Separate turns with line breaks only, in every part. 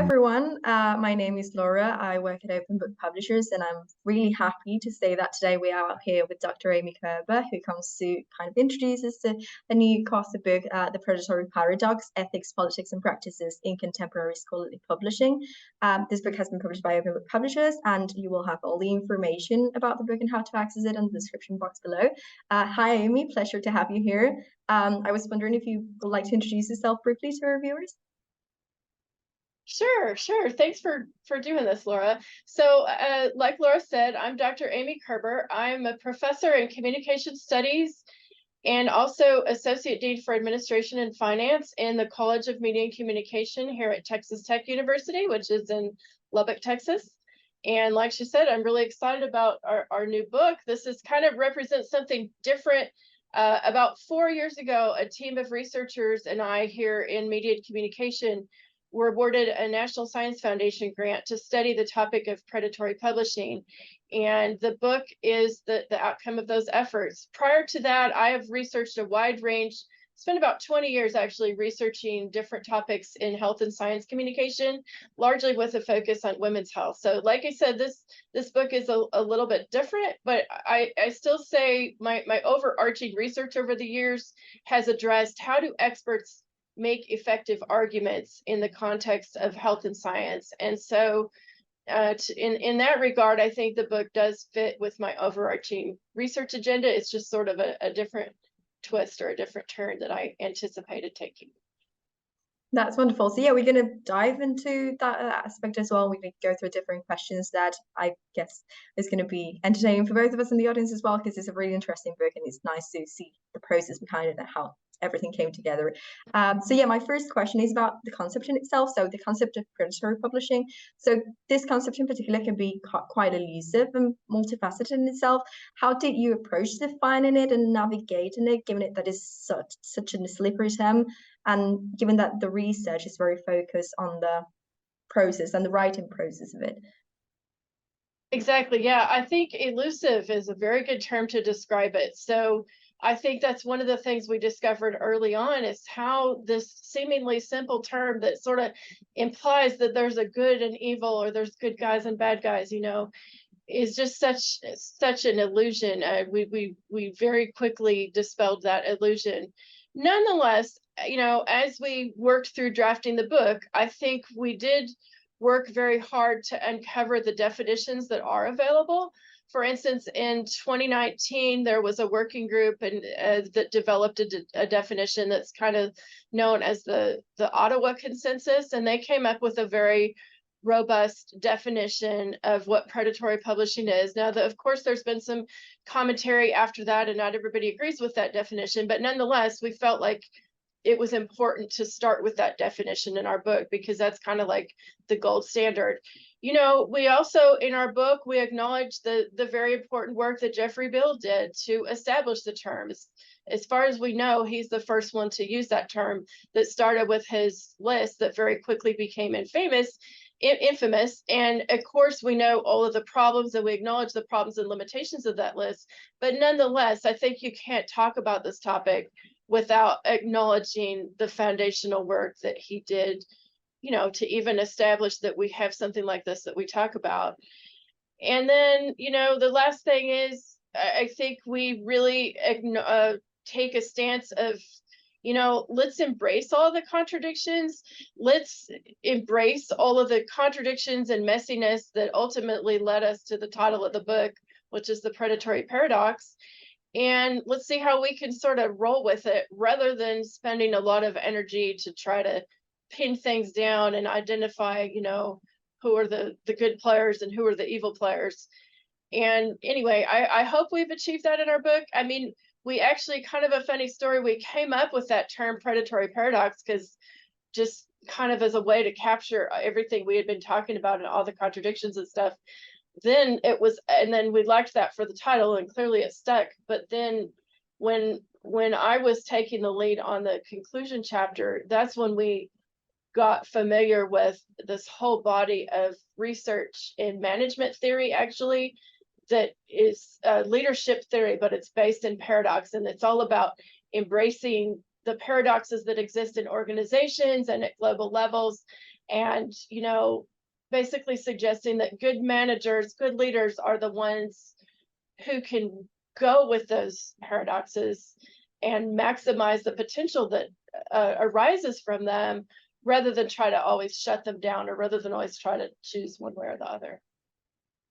everyone. My name is Laura. I work at Open Book Publishers, and I'm really happy to say that today we are here with Dr. Amy Koerber, who comes to kind of introduce us to a new co-author book, The Predatory Paradox, Ethics, Politics, and Practices in Contemporary Scholarly Publishing. This book has been published by Open Book Publishers, and you will have all the information about the book and how to access it in the description box below. Hi, Amy. Pleasure to have you here. I was wondering if you would like to introduce yourself briefly to our viewers.
Sure. Thanks for doing this, Laura. So like Laura said, I'm Dr. Amy Koerber. I'm a professor in communication studies and also Associate Dean for Administration and Finance in the College of Media and Communication here at Texas Tech University, which is in Lubbock, Texas. And like she said, I'm really excited about our new book. This is kind of represents something different. About 4 years ago, a team of researchers and I here in media and communication were awarded a National Science Foundation grant to study the topic of predatory publishing. And the book is the outcome of those efforts. Prior to that, I have researched a wide range, spent about 20 years actually researching different topics in health and science communication, largely with a focus on women's health. So like I said, this book is a little bit different, but I still say my overarching research over the years has addressed how do experts make effective arguments in the context of health and science. And so in that regard, I think the book does fit with my overarching research agenda. It's just sort of a different twist or a different turn that I anticipated taking.
That's wonderful. So yeah, we're going to dive into that aspect as well. We're going to go through different questions that I guess is going to be entertaining for both of us in the audience as well, because it's a really interesting book and it's nice to see the process behind it and how everything came together. So yeah, my first question is about the concept in itself. So the concept of predatory publishing. So this concept in particular can be quite elusive and multifaceted in itself. How did you approach defining it and navigating it, given it that is such a slippery term, and given that the research is very focused on the process and the writing process of it?
Exactly. Yeah, I think elusive is a very good term to describe it. So I think that's one of the things we discovered early on is how this seemingly simple term that sort of implies that there's a good and evil or there's good guys and bad guys, is just such an illusion. We very quickly dispelled that illusion. Nonetheless, as we worked through drafting the book, I think we did work very hard to uncover the definitions that are available. For instance, in 2019, there was a working group and that developed a definition that's kind of known as the Ottawa Consensus, and they came up with a very robust definition of what predatory publishing is. Now, of course, there's been some commentary after that, and not everybody agrees with that definition, but nonetheless, we felt like it was important to start with that definition in our book because that's kind of like the gold standard. We also, in our book, we acknowledge the very important work that Jeffrey Bill did to establish the terms. As far as we know, he's the first one to use that term that started with his list that very quickly became infamous. And of course, we know all of the problems and we acknowledge the problems and limitations of that list. But nonetheless, I think you can't talk about this topic without acknowledging the foundational work that he did, to even establish that we have something like this that we talk about. And then, the last thing is, I think we really take a stance of, let's embrace all the contradictions. Let's embrace all of the contradictions and messiness that ultimately led us to the title of the book, which is The Predatory Paradox. And let's see how we can sort of roll with it rather than spending a lot of energy to try to pin things down and identify, who are the good players and who are the evil players. And anyway, I hope we've achieved that in our book. I mean, we actually, kind of a funny story, we came up with that term predatory paradox because just kind of as a way to capture everything we had been talking about and all the contradictions and stuff. Then we liked that for the title and clearly it stuck. But then when I was taking the lead on the conclusion chapter, that's when we got familiar with this whole body of research in management theory, actually, that is leadership theory, but it's based in paradox. And it's all about embracing the paradoxes that exist in organizations and at global levels and, basically suggesting that good managers, good leaders are the ones who can go with those paradoxes and maximize the potential that arises from them, rather than try to always shut them down, or rather than always try to choose one way or the other.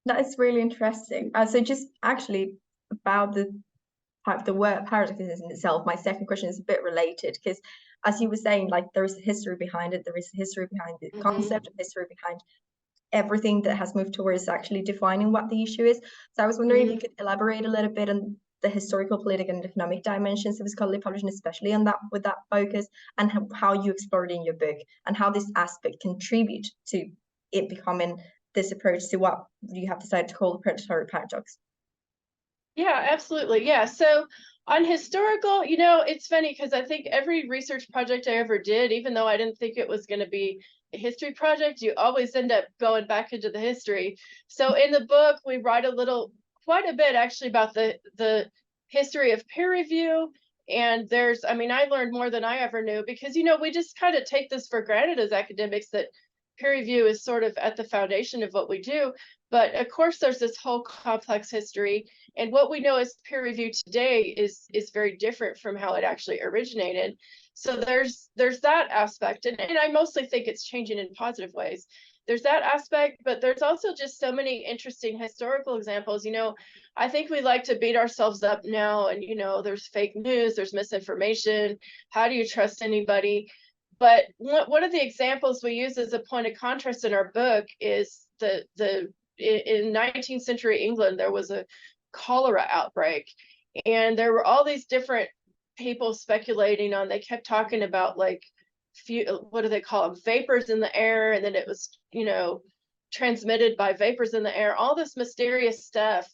That is really interesting. So just actually about the word paradoxes in itself, my second question is a bit related because, as you were saying, like there is a history behind it. There is a history behind the concept, a history behind everything that has moved towards actually defining what the issue is. So I was wondering if you could elaborate a little bit on the historical, political, and economic dimensions of scholarly publishing, especially on that with that focus, and how you explored it in your book, and how this aspect contribute to it becoming this approach to what you have decided to call the predatory paradox.
Yeah, absolutely. Yeah. So on historical, it's funny because I think every research project I ever did, even though I didn't think it was going to be a history project, you always end up going back into the history. So in the book, we write quite a bit actually about the history of peer review. And I learned more than I ever knew because, we just kind of take this for granted as academics that peer review is sort of at the foundation of what we do. But of course, there's this whole complex history, and what we know as peer review today is very different from how it actually originated. So there's that aspect, and I mostly think it's changing in positive ways. There's that aspect, but there's also just so many interesting historical examples. I think we like to beat ourselves up now, and there's fake news, there's misinformation. How do you trust anybody? But one of the examples we use as a point of contrast in our book is in 19th century England, there was a cholera outbreak, and there were all these different people speculating on. They kept talking about like what do they call them, vapors in the air, and then it was transmitted by vapors in the air, all this mysterious stuff.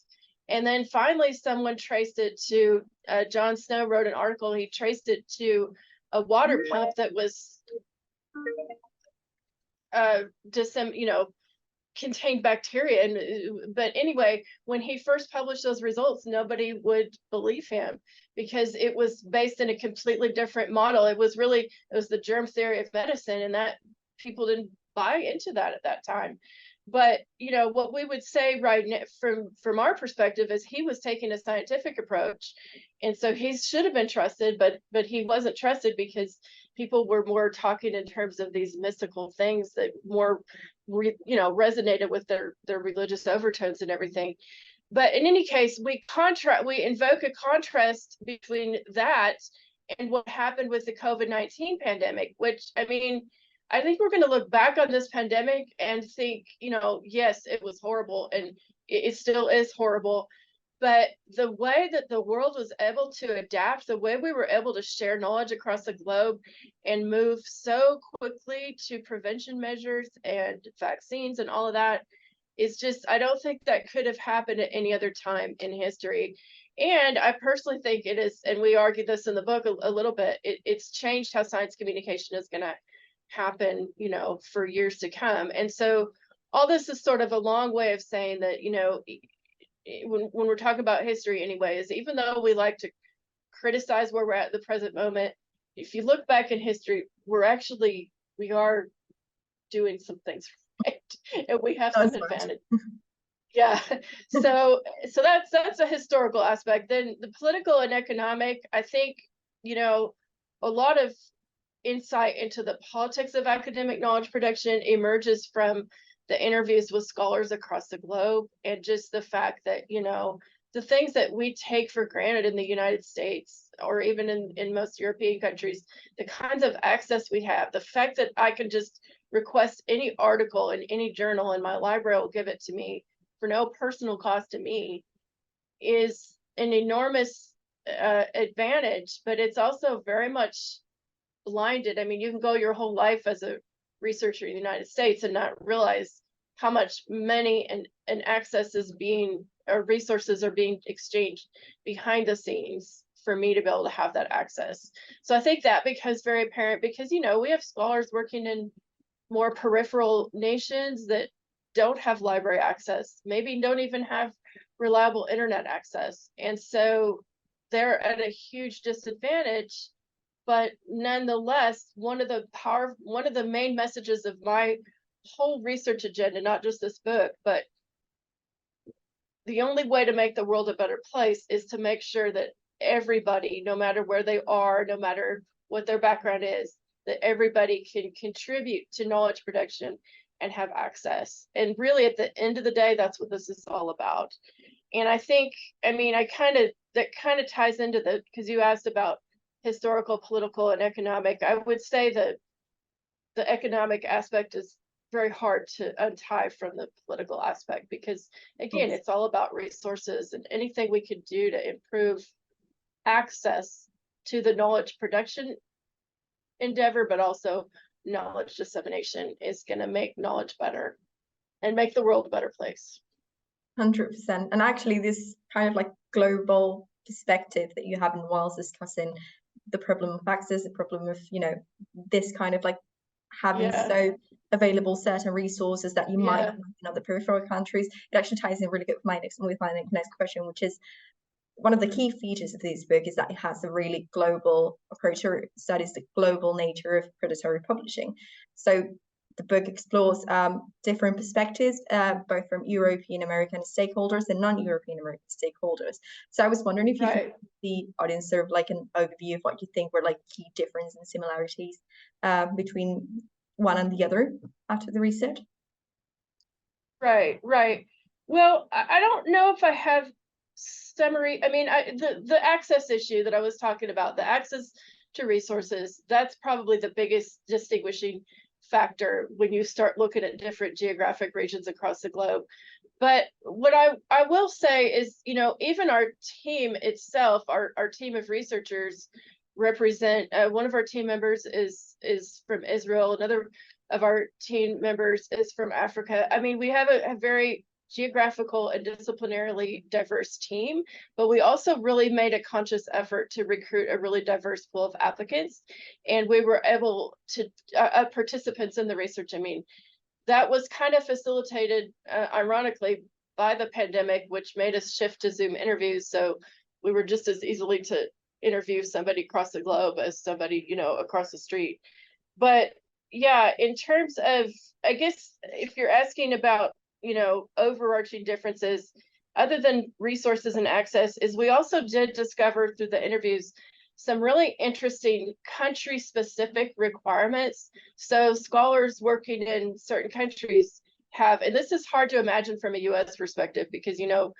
And then finally someone traced it to John Snow wrote an article. He traced it to a water pump that was contained bacteria. But anyway, when he first published those results, nobody would believe him because it was based in a completely different model. It was the germ theory of medicine, and that people didn't buy into that at that time. But what we would say right now from our perspective is he was taking a scientific approach, and so he should have been trusted, but he wasn't trusted because people were more talking in terms of these mystical things that more resonated with their religious overtones and everything. But in any case, we invoke a contrast between that and what happened with the COVID-19 pandemic, which I think we're going to look back on this pandemic and think, yes, it was horrible, and it still is horrible. But the way that the world was able to adapt, the way we were able to share knowledge across the globe and move so quickly to prevention measures and vaccines and all of that is just, I don't think that could have happened at any other time in history. And I personally think it is, and we argue this in the book a little bit, it's changed how science communication is going to happen, for years to come. And so all this is sort of a long way of saying that, when we're talking about history anyway, is even though we like to criticize where we're at the present moment, if you look back in history, we are doing some things right, and we have some advantage. Yeah. So that's a historical aspect. Then the political and economic, I think, a lot of insight into the politics of academic knowledge production emerges from the interviews with scholars across the globe, and just the fact that the things that we take for granted in the United States or even in most European countries, the kinds of access we have, the fact that I can just request any article in any journal and my library will give it to me for no personal cost to me, is an enormous advantage. But it's also very much blinded. You can go your whole life as a researcher in the United States and not realize how much money and access is or resources are being exchanged behind the scenes for me to be able to have that access. So I think that becomes very apparent because, we have scholars working in more peripheral nations that don't have library access, maybe don't even have reliable internet access. And so they're at a huge disadvantage But nonetheless, one of the main messages of my whole research agenda, not just this book, but the only way to make the world a better place is to make sure that everybody, no matter where they are, no matter what their background is, that everybody can contribute to knowledge production and have access. And really, at the end of the day, that's what this is all about. And I think, I mean, that kind of ties into because you asked about historical, political, and economic. I would say that the economic aspect is very hard to untie from the political aspect, because again, it's all about resources, and anything we can do to improve access to the knowledge production endeavor, but also knowledge dissemination, is going to make knowledge better and make the world a better place.
100%. And actually, this kind of like global perspective that you have in whilst discussing the problem of access, the problem of, you know, this kind of like having so available certain resources that you might have in other peripheral countries, it actually ties in really good with my next question, which is one of the key features of this book is that it has a really global approach, or studies the global nature of predatory publishing. So the book explores different perspectives, both from European American stakeholders and non-European American stakeholders. So I was wondering if you could give the audience sort of like an overview of what you think were like key differences and similarities between one and the other after the research.
Right. Well, I don't know if I have summary. I mean, the access issue that I was talking about, the access to resources, that's probably the biggest distinguishing factor when you start looking at different geographic regions across the globe. But what I will say is, you know, even our team itself, our team of researchers represent, one of our team members is from Israel, another of our team members is from Africa. I mean, we have a very geographical and disciplinarily diverse team, but we also really made a conscious effort to recruit a really diverse pool of applicants. And we were able to, participants in the research, I mean, that was kind of facilitated, ironically, by the pandemic, which made us shift to Zoom interviews. So we were just as easily to interview somebody across the globe as somebody, you know, across the street. But yeah, in terms of, I guess, if you're asking about, you know, overarching differences, other than resources and access, is we also did discover through the interviews some really interesting country-specific requirements. So scholars working in certain countries have, and this is hard to imagine from a US perspective, because, you know,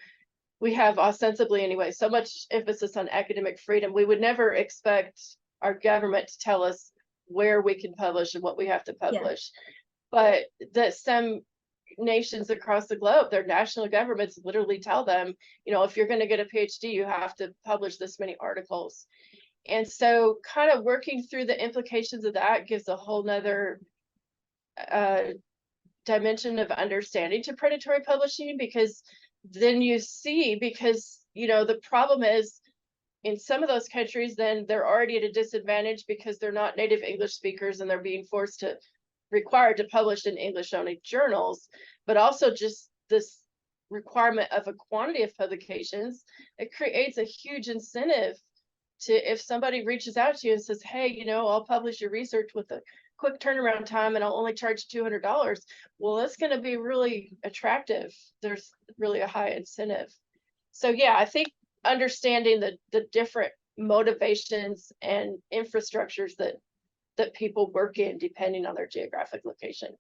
we have ostensibly anyway so much emphasis on academic freedom. We would never expect our government to tell us where we can publish and what we have to publish. But that some nations across the globe, their national governments literally tell them, you know, if you're going to get a PhD, you have to publish this many articles. And so kind of working through the implications of that gives a whole nother dimension of understanding to predatory publishing, because then you see, because, you know, the problem is in some of those countries, then they're already at a disadvantage because they're not native English speakers and they're being required to publish in English only journals, but also just this requirement of a quantity of publications. It creates a huge incentive to, if somebody reaches out to you and says, hey, you know, I'll publish your research with a quick turnaround time and I'll only charge $200. Well, that's going to be really attractive. There's really a high incentive. So yeah, I think understanding the different motivations and infrastructures that people work in depending on their geographic location.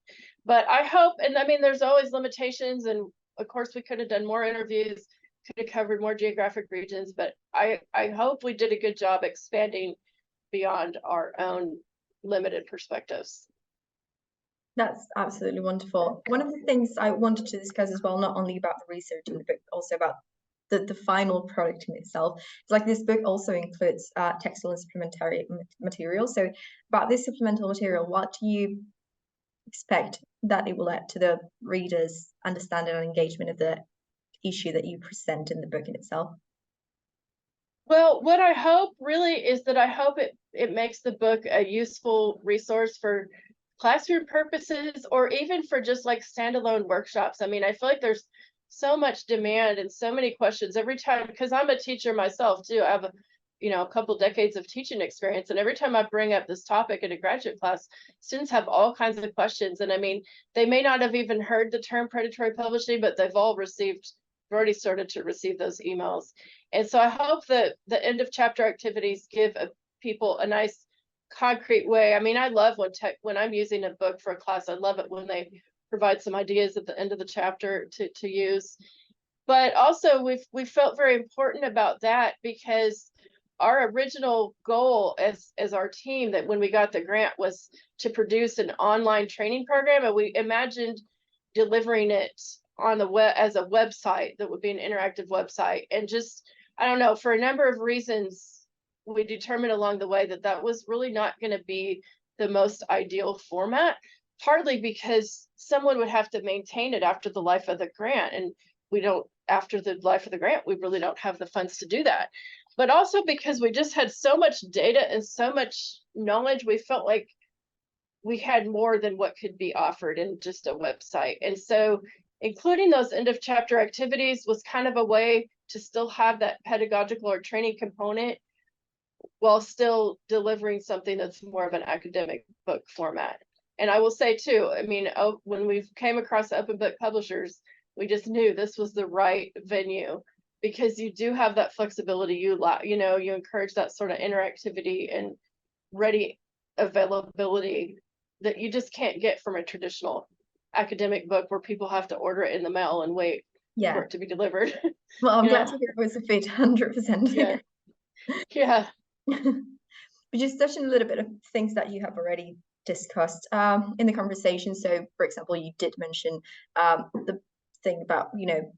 But I hope, and I mean, there's always limitations, and of course we could have done more interviews, could have covered more geographic regions, but I hope we did a good job expanding beyond our own limited perspectives.
That's absolutely wonderful. One of the things I wanted to discuss as well, not only about the research in the book, but also about the final product in itself. It's like this book also includes textual and supplementary material. So about this supplemental material, what do you expect that it will add to the reader's understanding and engagement of the issue that you present in the book in itself?
Well, what I hope really is that I hope it makes the book a useful resource for classroom purposes, or even for just like standalone workshops. I mean, I feel like there's so much demand and so many questions every time, because I'm a teacher myself too. I have a couple decades of teaching experience. And every time I bring up this topic in a graduate class, students have all kinds of questions. And I mean, they may not have even heard the term predatory publishing, but they've already started to receive those emails. And so I hope that the end of chapter activities give people a nice concrete way. I mean, I love when I'm using a book for a class, I love it when they provide some ideas at the end of the chapter to use. But also we felt very important about that, because our original goal as our team, that when we got the grant, was to produce an online training program, and we imagined delivering it on the web as a website that would be an interactive website. And just, I don't know, for a number of reasons, we determined along the way that that was really not going to be the most ideal format, partly because someone would have to maintain it after the life of the grant, and after the life of the grant, we really don't have the funds to do that. But also because we just had so much data and so much knowledge, we felt like we had more than what could be offered in just a website. And so including those end of chapter activities was kind of a way to still have that pedagogical or training component while still delivering something that's more of an academic book format. And I will say too, I mean, when we came across open book publishers, we just knew this was the right venue, because you do have that flexibility. You encourage that sort of interactivity and ready availability that you just can't get from a traditional academic book, where people have to order it in the mail and wait for it to be delivered.
Well, I'm glad to hear it was a fit, 100%.
Yeah.
We just touched on a little bit of things that you have already discussed in the conversation. So, for example, you did mention the thing about,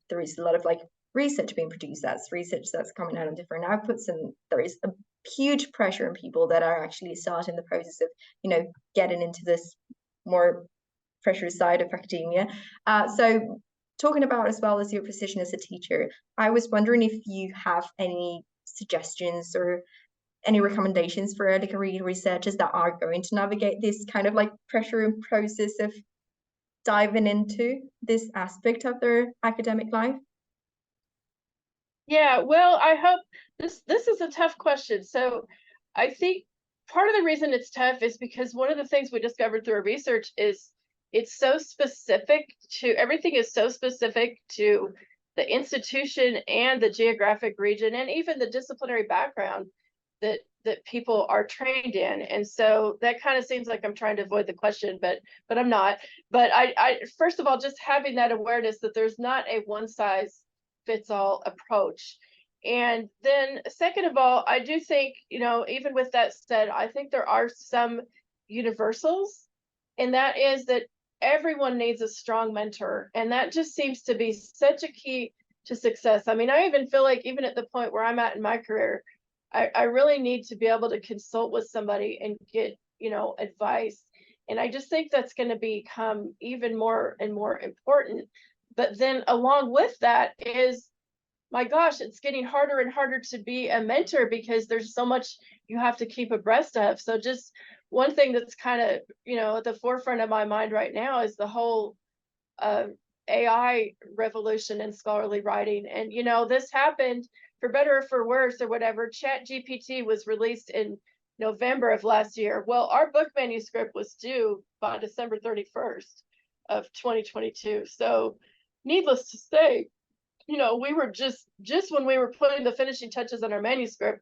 there is a lot of research being produced. That's research that's coming out on different outputs, and there is a huge pressure on people that are actually starting the process of, getting into this more pressured side of academia. So talking about, as well as your position as a teacher, I was wondering if you have any suggestions or any recommendations for early career researchers that are going to navigate this kind of pressure and process of diving into this aspect of their academic life?
Yeah, well, I hope this is a tough question. So I think part of the reason it's tough is because one of the things we discovered through our research is everything is so specific to the institution and the geographic region and even the disciplinary background that people are trained in. And so that kind of seems like I'm trying to avoid the question, but I'm not. But I first of all, just having that awareness that there's not a one size fits all approach. And then second of all, I do think, even with that said, I think there are some universals, and that is that everyone needs a strong mentor. And that just seems to be such a key to success. I mean, I even feel like even at the point where I'm at in my career, I really need to be able to consult with somebody and get, advice. And I just think that's going to become even more and more important. But then along with that is, my gosh, it's getting harder and harder to be a mentor because there's so much you have to keep abreast of. So just one thing that's kind of, at the forefront of my mind right now is the whole AI revolution in scholarly writing. And, this happened for better or for worse or whatever. ChatGPT was released in November of last year. Well, our book manuscript was due by December 31st of 2022. So needless to say, we were just when we were putting the finishing touches on our manuscript,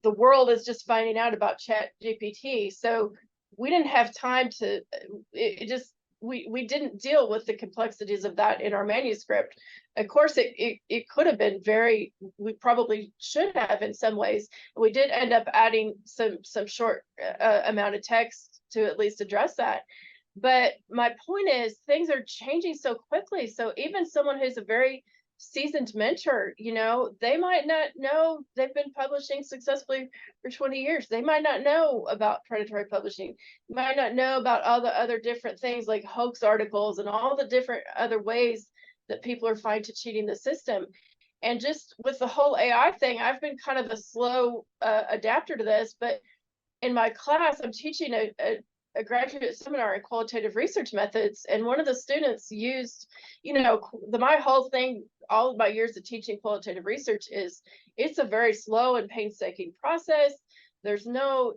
the world is just finding out about ChatGPT. So we didn't have time to, we didn't deal with the complexities of that in our manuscript. Of course, it could have been we probably should have in some ways. We did end up adding some short amount of text to at least address that. But my point is, things are changing so quickly. So even someone who's a very seasoned mentor, they might not know they've been publishing successfully for 20 years. They might not know about predatory publishing, might not know about all the other different things like hoax articles and all the different other ways that people are finding to cheating the system. And just with the whole AI thing, I've been kind of a slow adapter to this, but in my class, I'm teaching a graduate seminar in qualitative research methods, and one of the students used, my whole thing, all of my years of teaching qualitative research is it's a very slow and painstaking process. There's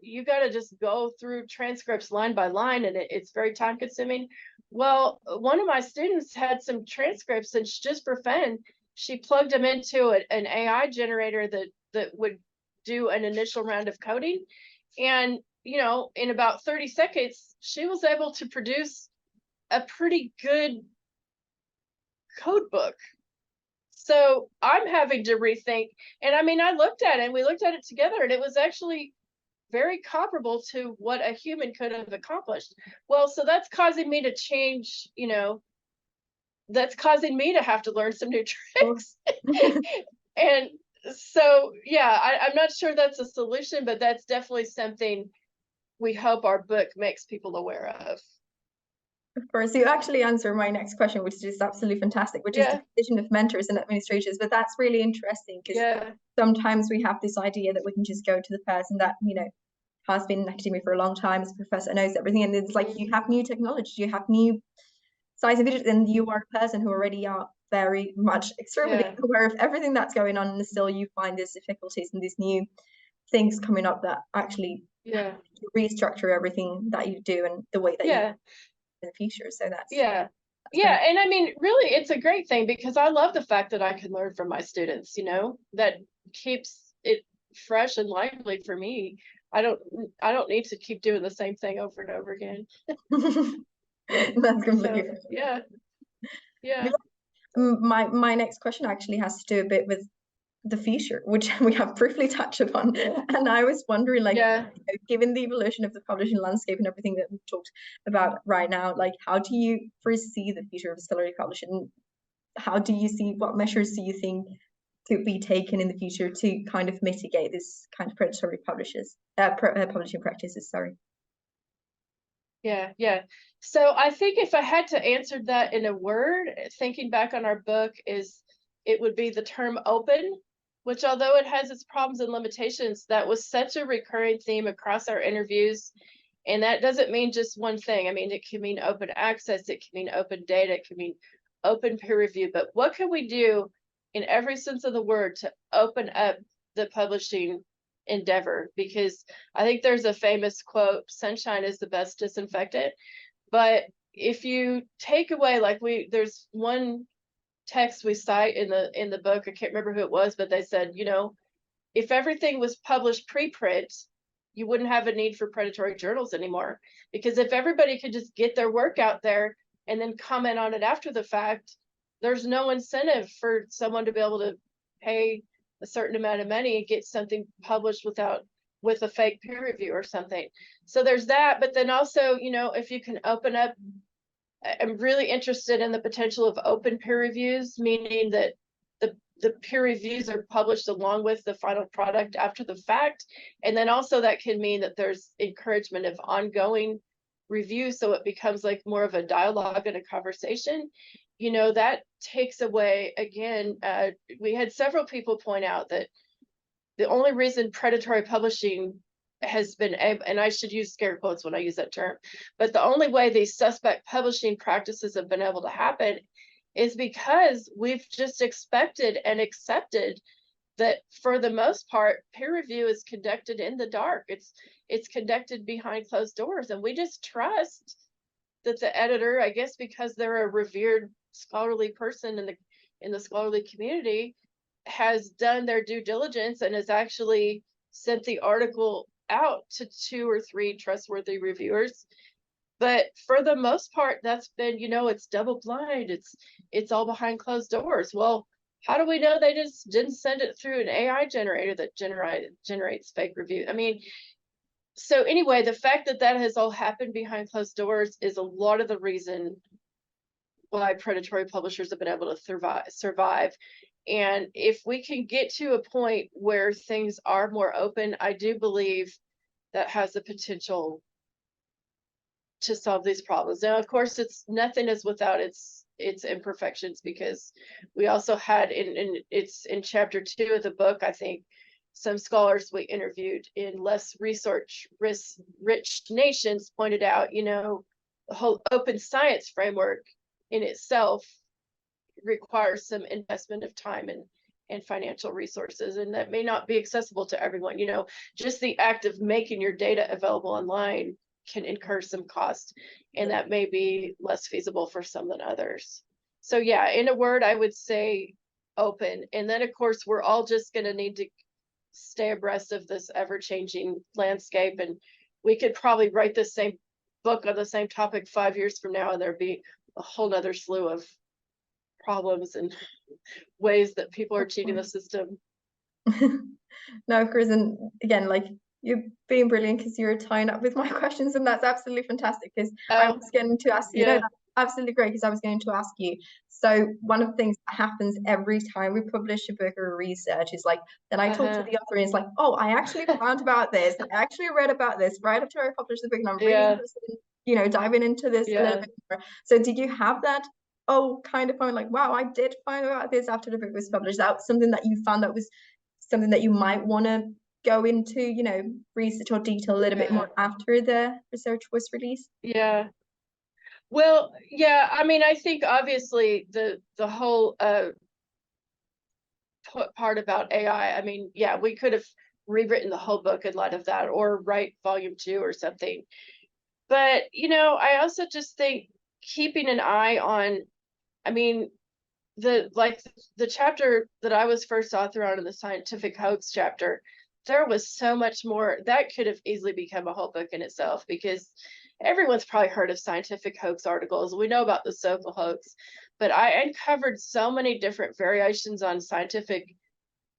you got to just go through transcripts line by line, and it's very time consuming. Well, one of my students had some transcripts, and just for fun, she plugged them into an AI generator that would do an initial round of coding. And, in about 30 seconds, she was able to produce a pretty good code book. So I'm having to rethink. And I mean, I looked at it and we looked at it together, and it was actually very comparable to what a human could have accomplished. Well, so that's causing me to change, that's causing me to have to learn some new tricks. And so, yeah, I'm not sure that's a solution, but that's definitely something we hope our book makes people aware of.
Of course, you actually answer my next question, which is just absolutely fantastic, which is the position of mentors and administrators. But that's really interesting, because sometimes we have this idea that we can just go to the person that, has been in academia for a long time, as a professor, knows everything. And it's like, you have new technology, you have new science and videos, and you are a person who already are very much extremely aware of everything that's going on, and still you find these difficulties and these new things coming up that actually restructure everything that you do and the way that you in the future. So that's
and I mean, really, it's a great thing, because I love the fact that I can learn from my students, that keeps it fresh and lively for me. I don't need to keep doing the same thing over and over again.
That's completely My next question actually has to do a bit with the future, which we have briefly touched upon. And I was wondering, given the evolution of the publishing landscape and everything that we've talked about right now, how do you foresee the future of scholarly publishing? How do you see, what measures do you think could be taken in the future to kind of mitigate this kind of predatory publishing practices? Sorry.
So I think if I had to answer that in a word, thinking back on our book, it would be the term open, which, although it has its problems and limitations, that was such a recurring theme across our interviews. And that doesn't mean just one thing. I mean, it can mean open access, it can mean open data, it can mean open peer review. But what can we do in every sense of the word to open up the publishing endeavor? Because I think there's a famous quote, sunshine is the best disinfectant. But if you take away, there's one text we cite in the book, I can't remember who it was, but they said, if everything was published preprint, you wouldn't have a need for predatory journals anymore. Because if everybody could just get their work out there and then comment on it after the fact, there's no incentive for someone to be able to pay a certain amount of money and get something published with a fake peer review or something. So there's that. But then also, if you can open up, I'm really interested in the potential of open peer reviews, meaning that the peer reviews are published along with the final product after the fact. And then also that can mean that there's encouragement of ongoing review, so it becomes like more of a dialogue and a conversation. That takes away, again, we had several people point out that the only reason predatory publishing has been able, and I should use scare quotes when I use that term, but the only way these suspect publishing practices have been able to happen is because we've just expected and accepted that, for the most part, peer review is conducted in the dark. It's conducted behind closed doors, and we just trust that the editor, I guess because they're a revered scholarly person in the scholarly community, has done their due diligence and has actually sent the article out to 2 or 3 trustworthy reviewers. But for the most part, that's been, it's double blind. It's all behind closed doors. Well, how do we know they just didn't send it through an AI generator that generates fake review? I mean, so anyway, the fact that that has all happened behind closed doors is a lot of the reason why predatory publishers have been able to survive. And if we can get to a point where things are more open, I do believe that has the potential to solve these problems. Now, of course, nothing is without its imperfections, because we also had it's in chapter 2 of the book, I think, some scholars we interviewed in less research-rich nations pointed out, the whole open science framework in itself requires some investment of time and financial resources, and that may not be accessible to everyone. Just the act of making your data available online can incur some cost, and that may be less feasible for some than others. So yeah, in a word, I would say open. And then of course, we're all just going to need to stay abreast of this ever-changing landscape, and we could probably write the same book on the same topic 5 years from now, and there'd be a whole nother slew of problems and ways that people are cheating the system.
No, of course, and again, like, you're being brilliant because you're tying up with my questions, and that's absolutely fantastic because I was going to ask you,
yeah.
that's absolutely great because I was going to ask you. So one of the things that happens every time we publish a book or research is like, then I talk to the author and it's like, oh, I actually found about this. I actually read about this right after I published the book, and I'm really interested in, diving into this a little bit more. So did you have that, kind of point, like, wow, I did find about this after the book was published? That was something that you found that was something that you might want to go into, research or detail a little bit more after the research was released?
Yeah. Well, yeah, I mean, I think obviously the whole part about AI, I mean, yeah, we could have rewritten the whole book in light of that, or write volume 2 or something. But, I also just think keeping an eye on, I mean, the chapter that I was first author on in the scientific hoax chapter, there was so much more that could have easily become a whole book in itself, because everyone's probably heard of scientific hoax articles. We know about the Sokal hoax, but I uncovered so many different variations on scientific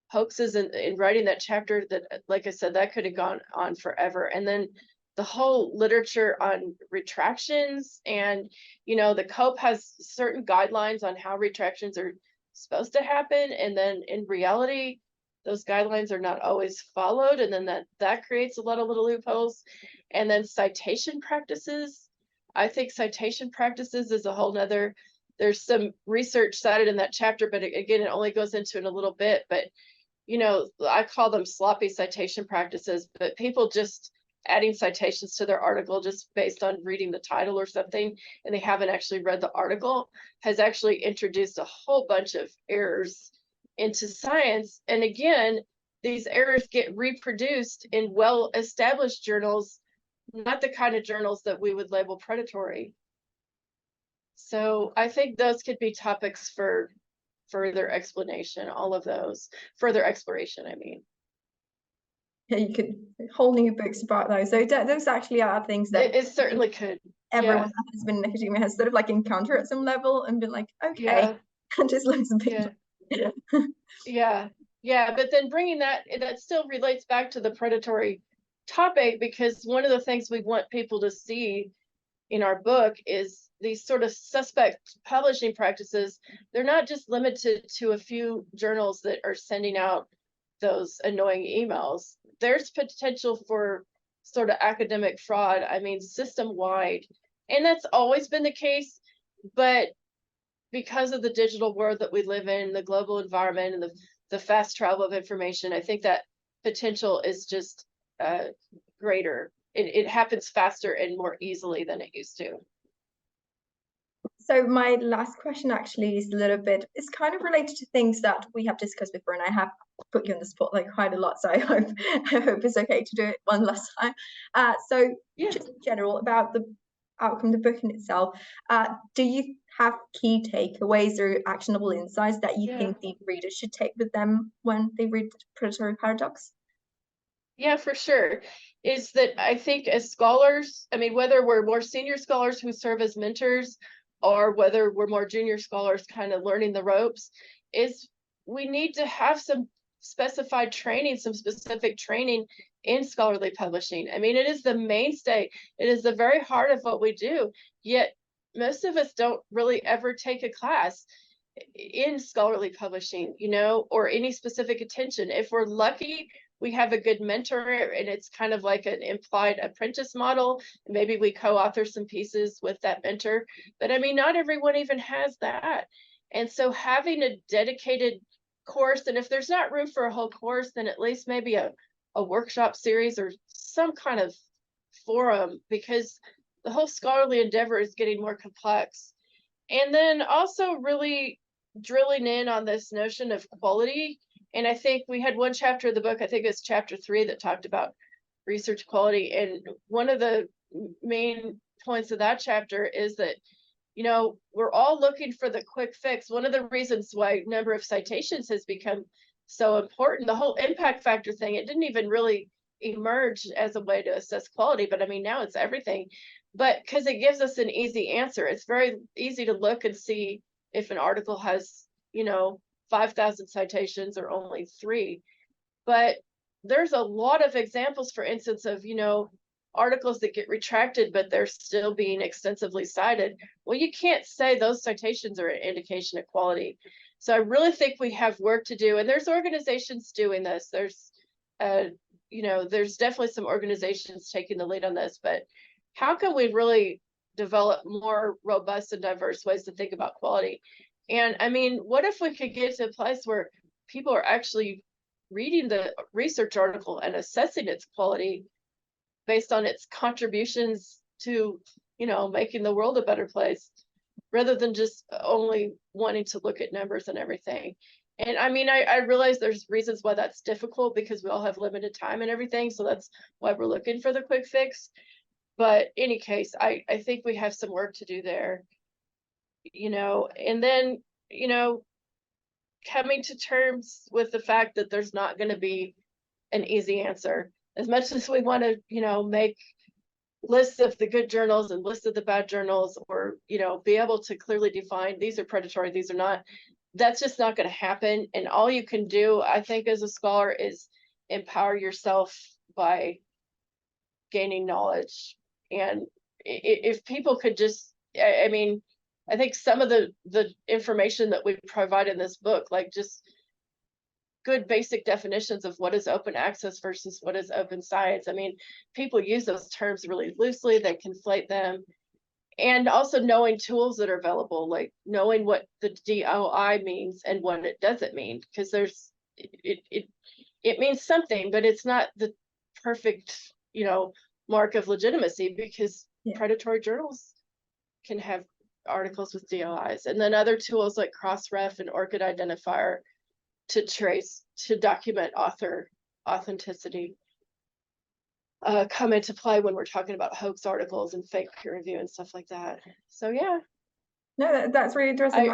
hoaxes in writing that chapter that, like I said, that could have gone on forever. And then the whole literature on retractions, and the COPE has certain guidelines on how retractions are supposed to happen, and then in reality those guidelines are not always followed, and then that creates a lot of little loopholes. And then citation practices, I think citation practices is a whole nother, there's some research cited in that chapter, but again, it only goes into it a little bit. But I call them sloppy citation practices, but people just adding citations to their article just based on reading the title or something, and they haven't actually read the article, has actually introduced a whole bunch of errors into science. And again, these errors get reproduced in well-established journals, not the kind of journals that we would label predatory. So I think those could be topics for further explanation, all of those, further exploration, I mean.
Yeah, you could whole new books about those. So those actually are things that
it certainly could.
Everyone that has been in academia has sort of like encountered at some level and been like, okay, and just looks a bit.
Yeah. But then bringing that still relates back to the predatory topic, because one of the things we want people to see in our book is these sort of suspect publishing practices. They're not just limited to a few journals that are sending out those annoying emails. There's potential for sort of academic fraud, I mean, system-wide. And that's always been the case, but because of the digital world that we live in, the global environment, and the fast travel of information, I think that potential is just greater. It happens faster and more easily than it used to.
So my last question actually is a little bit, it's kind of related to things that we have discussed before, and I have put you on the spotlight quite a lot, so I hope it's okay to do it one last time. So just in general about the outcome of the book in itself, do you have key takeaways or actionable insights that you think the readers should take with them when they read Predatory Paradox?
Yeah, for sure. Is that I think as scholars, I mean, whether we're more senior scholars who serve as mentors, or whether we're more junior scholars kind of learning the ropes, is we need to have some specified training, some specific training in scholarly publishing. I mean, it is the mainstay. It is the very heart of what we do. Yet most of us don't really ever take a class in scholarly publishing, or any specific attention. If we're lucky, we have a good mentor, and it's kind of like an implied apprentice model. Maybe we co-author some pieces with that mentor, but I mean, not everyone even has that. And so having a dedicated course, and if there's not room for a whole course, then at least maybe a workshop series or some kind of forum, because the whole scholarly endeavor is getting more complex. And then also really drilling in on this notion of quality. And I think we had one chapter of the book, I think it's chapter 3, that talked about research quality. And one of the main points of that chapter is that, you know, we're all looking for the quick fix. One of the reasons why number of citations has become so important, the whole impact factor thing, it didn't even really emerge as a way to assess quality, but I mean, now it's everything. But because it gives us an easy answer, it's very easy to look and see if an article has, you know, 5,000 citations or only 3. But there's a lot of examples, for instance, of, you know, articles that get retracted, but they're still being extensively cited. Well, you can't say those citations are an indication of quality. So I really think we have work to do, and there's organizations doing this. There's, you know, there's definitely some organizations taking the lead on this, but how can we really develop more robust and diverse ways to think about quality? And I mean, what if we could get to a place where people are actually reading the research article and assessing its quality based on its contributions to, you know, making the world a better place, rather than just only wanting to look at numbers and everything. And I mean, I realize there's reasons why that's difficult, because we all have limited time and everything. So that's why we're looking for the quick fix. But any case, I think we have some work to do there, you know, and then, you know, coming to terms with the fact that there's not going to be an easy answer. As much as we want to, you know, make lists of the good journals and lists of the bad journals, or, you know, be able to clearly define these are predatory, these are not, that's just not going to happen. And all you can do, I think, as a scholar is empower yourself by gaining knowledge. And if people could just, I mean, I think some of the information that we provide in this book, like just good basic definitions of what is open access versus what is open science. I mean, people use those terms really loosely, they conflate them. And also knowing tools that are available, like knowing what the DOI means and what it doesn't mean, because there's, it means something, but it's not the perfect, you know, mark of legitimacy, because predatory journals can have articles with DOIs. And then other tools like Crossref and ORCID identifier to trace, to document author authenticity come into play when we're talking about hoax articles and fake peer review and stuff like that. So yeah.
No, that's really interesting.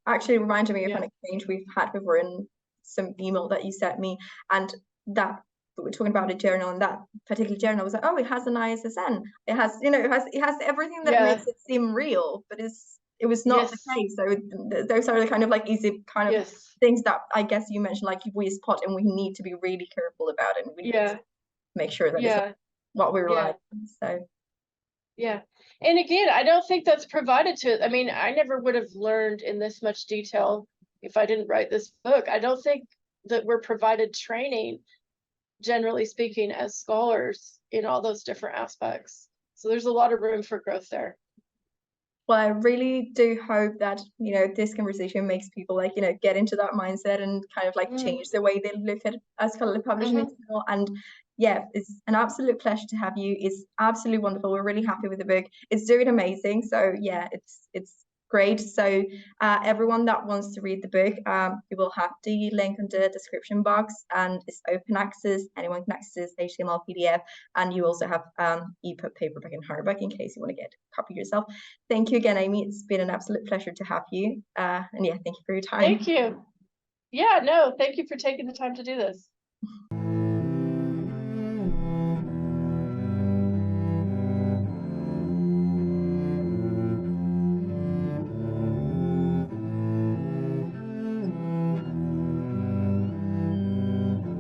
Actually reminded me of an exchange we've had before in some email that you sent me, and that we're talking about a journal, and that particular journal was like, oh, it has an ISSN, it has, you know, it has everything that makes it seem real, but it was not the case. So those are the kind of like easy kind of things that I guess you mentioned, like we spot, and we need to be really careful about it, and we need to make sure that it's what we rely on. So
and again, I don't think that's provided to, I mean, I never would have learned in this much detail if I didn't write this book. I don't think that we're provided training, generally speaking, as scholars in all those different aspects. So there's a lot of room for growth there.
Well, I really do hope that, you know, this conversation makes people, like, you know, get into that mindset and kind of like change the way they look at as scholarly publishing. And yeah, it's an absolute pleasure to have you. It's absolutely wonderful. We're really happy with the book. It's doing amazing. So yeah, it's great. So everyone that wants to read the book, we will have the link in the description box, and it's open access. Anyone can access HTML, PDF, and you also have EPUB, paperback, and hardback in case you want to get a copy yourself. Thank you again, Amy. It's been an absolute pleasure to have you. And yeah, thank you for your time.
Thank you. Yeah, no, thank you for taking the time to do this.